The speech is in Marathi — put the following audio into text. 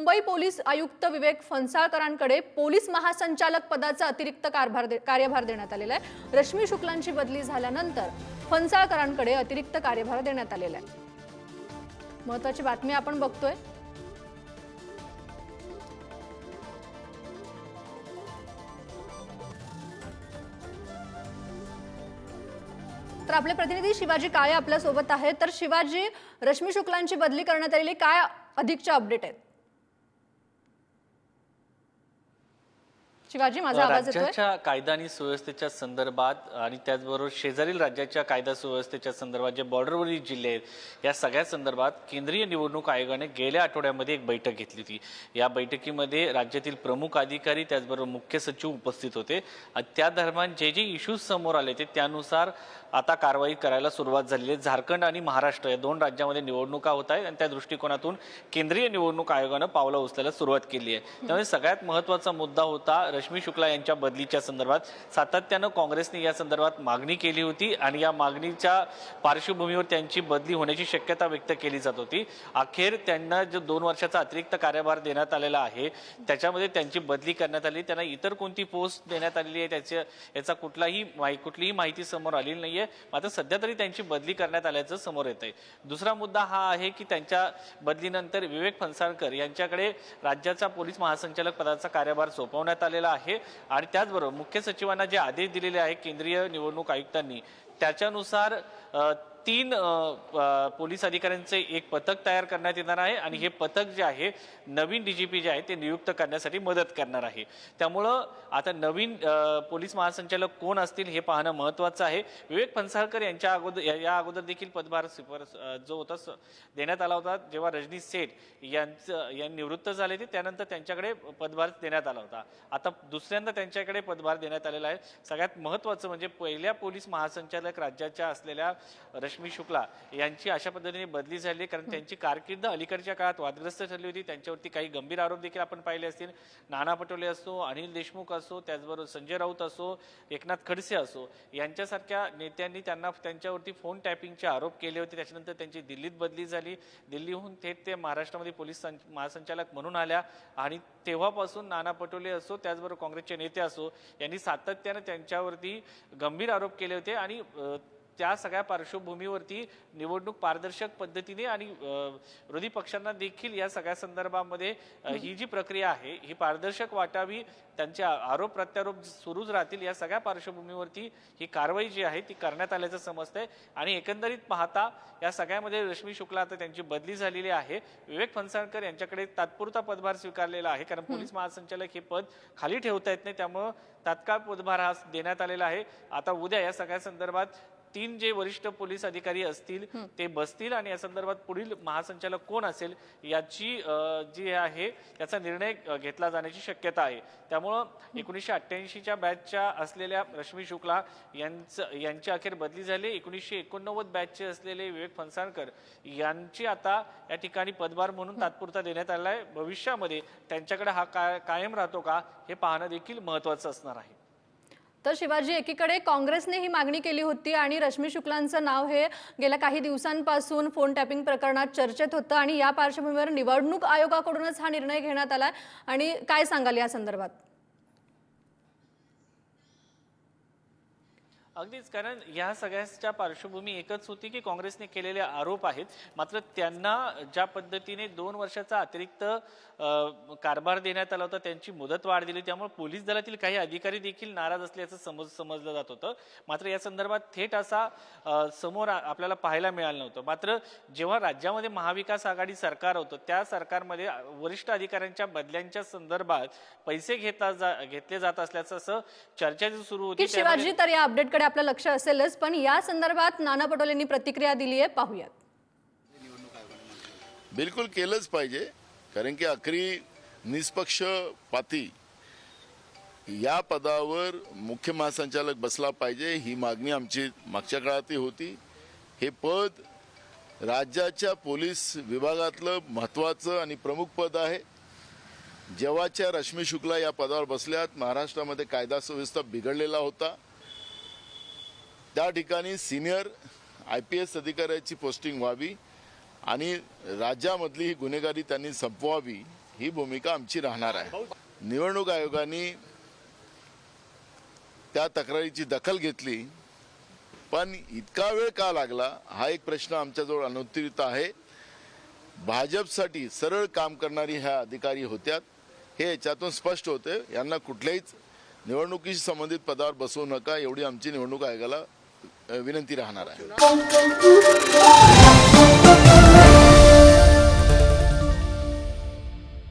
मुंबई पोलीस आयुक्त विवेक फणसळकरांकडे पोलीस महासंचालक पदाचा अतिरिक्त कार्यभार देण्यात आलेला आहे। रश्मी शुक्लांची बदली झाल्यानंतर फणसळकरांकडे अतिरिक्त कार्यभार देण्यात आलेला आहे। महत्त्वाची बातमी आपण बघतोय। तर आपले प्रतिनिधी शिवाजी काळे आपल्या सोबत आहेत। तर शिवाजी, रश्मी शुक्लांची बदली करण्यात आलेली, काय अधिकच्या अपडेट आहेत? शिवाजी, माझा आवाज येतोय? राज्याच्या कायदा आणि सुव्यवस्थेच्या संदर्भात आणि त्याचबरोबर शेजारील राज्याच्या कायदा सुव्यवस्थेच्या संदर्भात जे बॉर्डरवरील जिल्हे आहेत या सगळ्या संदर्भात केंद्रीय निवडणूक आयोगाने गेल्या आठवड्यामध्ये एक बैठक घेतली होती। या बैठकीमध्ये राज्यातील प्रमुख अधिकारी त्याचबरोबर मुख्य सचिव उपस्थित होते। त्या दरम्यान जे जे इश्यूज समोर आले ते त्यानुसार आता कारवाई करायला सुरुवात झालेली आहे। झारखंड आणि महाराष्ट्र या दोन राज्यांमध्ये निवडणुका होत आहेत आणि त्या दृष्टिकोनातून केंद्रीय निवडणूक आयोगाने पावलं उचलायला सुरुवात केली आहे। त्यामुळे सगळ्यात महत्त्वाचा मुद्दा होता रश्मी शुक्ला यांच्या बदलीच्या संदर्भात। सातत्यानं काँग्रेसने या संदर्भात मागणी केली होती आणि या मागणीच्या पार्श्वभूमीवर त्यांची बदली होण्याची शक्यता व्यक्त केली जात होती। अखेर त्यांना जो 2 वर्षाचा अतिरिक्त कार्यभार देण्यात आलेला आहे त्याच्यामध्ये त्यांची बदली करण्यात आली। त्यांना इतर कोणती पोस्ट देण्यात आलेली आहे याचा कुठलीही माहिती समोर आलेली नाहीये। मात्र सध्या तरी त्यांची बदली करण्यात आल्याचं समोर येत आहे। दुसरा मुद्दा हा आहे की त्यांच्या बदलीनंतर विवेक फणसळकर यांच्याकडे राज्याचा पोलीस महासंचालक पदाचा कार्यभार सोपवण्यात आलेला आहे आणि त्याचबरोबर मुख्य सचिवांना जे आदेश दिलेले आहे केंद्रीय निवडणूक आयुक्तांनी त्याच्यानुसार 3 पोलीस अधिकाऱ्यांचे एक पथक तयार करण्यात येणार आहे आणि हे पथक जे आहे नवीन डीजीपी जे आहे ते नियुक्त करण्यासाठी मदत करणार आहे। त्यामुळं आता नवीन पोलीस महासंचालक कोण असतील हे पाहणं महत्त्वाचं आहे। विवेक फणसळकर यांच्या अगोदर देखील पदभार जो होता देण्यात आला होता जेव्हा रजनीश सेठ यांनी निवृत्त झाले ते त्यानंतर त्यांच्याकडे पदभार देण्यात आला होता। आता दुसऱ्यांदा त्यांच्याकडे पदभार देण्यात आलेला आहे। सगळ्यात महत्त्वाचं म्हणजे पहिल्या पोलीस महासंचालक राज्याच्या असलेल्या रश्मी शुक्ला यांची अशा पद्धतीने बदली झाली कारण त्यांची कारकीर्द अलीकडच्या काळात वादग्रस्त ठरली होती। त्यांच्यावरती काही गंभीर आरोप देखील आपण पाहिले असतील। नाना पटोले असो, अनिल देशमुख असो, त्याचबरोबर संजय राऊत असो, एकनाथ खडसे असो यांच्यासारख्या नेत्यांनी त्यांच्यावरती फोन टॅपिंगचे आरोप केले होते। त्याच्यानंतर त्यांची दिल्लीत बदली झाली। दिल्लीहून थेट ते महाराष्ट्रामध्ये पोलीस महासंचालक म्हणून आल्या आणि तेव्हापासून नाना पटोले असो त्याचबरोबर काँग्रेसचे नेते असो यांनी सातत्याने त्यांच्यावरती गंभीर आरोप केले होते आणि त्या सगळ्या पार्श्वभूमीवरती निवडणूक पारदर्शक पद्धतीने आणि विरोधी पक्षांना देखील या सगळ्या संदर्भामध्ये ही जी प्रक्रिया आहे ही पारदर्शक वाटावी, त्यांचे आरोप प्रत्यारोप सुरूच राहतील या सगळ्या पार्श्वभूमीवरती ही कारवाई जी आहे ती करण्यात आल्याचं समजतंय। आणि एकंदरीत पाहता या सगळ्यामध्ये रश्मी शुक्ला आता त्यांची बदली झालेली आहे। विवेक फणसळकर यांच्याकडे तात्पुरता पदभार स्वीकारलेला आहे कारण पोलीस महासंचालक हे पद खाली ठेवता येत नाही, त्यामुळे तात्काळ पदभार हा देण्यात आलेला आहे। आता उद्या या सगळ्या संदर्भात 3 जे वरिष्ठ पोलीस अधिकारी असतील ते बसतील आणि या संदर्भात पुढील महासंचालक कोण असेल याची जी आहे त्याचा निर्णय घेतला जाण्याची शक्यता आहे। त्यामुळं 1988च्या बॅचच्या असलेल्या रश्मी शुक्ला यांची अखेर बदली झाली। 1989 बॅचचे असलेले विवेक फणसळकर यांची आता या ठिकाणी पदभार म्हणून तात्पुरता देण्यात आला आहे। भविष्यामध्ये त्यांच्याकडे हा कायम राहतो का हे पाहणं देखील महत्त्वाचं असणार आहे। तर शिवाजी, एकीकडे काँग्रेसने ही मागणी केली होती आणि रश्मी शुक्लांचं नाव हे गेल्या काही दिवसांपासून फोन टॅपिंग प्रकरणात चर्चेत होतं आणि या पार्श्वभूमीवर निवडणूक आयोगाकडूनच हा निर्णय घेण्यात आला आणि काय सांगाल या संदर्भात? अगदीच, कारण या सगळ्याच्या पार्श्वभूमी एकच होती की काँग्रेसने केलेले आरोप आहेत। मात्र त्यांना ज्या पद्धतीने 2 वर्षाचा अतिरिक्त कारभार देण्यात आला होता त्यांची मुदत वाढ दिली, त्यामुळे पोलीस दलातील काही अधिकारी देखील नाराज असल्याचं समजलं जात होतं। मात्र या संदर्भात थेट असा समोर आपल्याला पाहायला मिळालं नव्हतं। मात्र जेव्हा राज्यामध्ये महाविकास आघाडी सरकार होतं त्या सरकारमध्ये वरिष्ठ अधिकाऱ्यांच्या बदल्यांच्या संदर्भात पैसे घेतले जात असल्याचं असं चर्चा सुरू होती। शिवाजी, तर या अपडेटकडे आपलं लक्ष असेलच, पण या संदर्भात नाना पटोलेंनी प्रतिक्रिया दिली आहे, पाहूयात। बिलकुल केलंच पाहिजे कारण की आखरी निष्पक्षपाती या पदावर मुख्य महासंचालक बसला पाहिजे ही मागणी आमची मागच्या काळातही होती। हे पद राज्याच्या पोलीस विभागातलं महत्त्वाचं आणि प्रमुख पद आहे। जेव्हाच्या रश्मी शुक्ला या पदावर बसल्यात महाराष्ट्रामध्ये कायदा सुव्यवस्था बिघडलेला होता। त्या ठिकाणी सिनियर IPS अधिकाऱ्याची पोस्टिंग व्हावी आणि राज्यामधली ही गुन्हेगारी त्यांनी संपवावी ही भूमिका आमची राहणार आहे. निवडणूक आयोगाने त्या तक्रारीची दखल घेतली, पण इतका वेळ का लागला हा एक प्रश्न आमच्याजवळ अनुत्तरित आहे. भाजपसाठी सरळ काम करणारी ह्या अधिकारी होत्यात हे याच्यातून स्पष्ट होते. यांना कुठल्याहीच निवडणुकीशी संबंधित पदावर बसवू नका एवढी आमची निवडणूक आयोगाला विनंती राहणार आहे.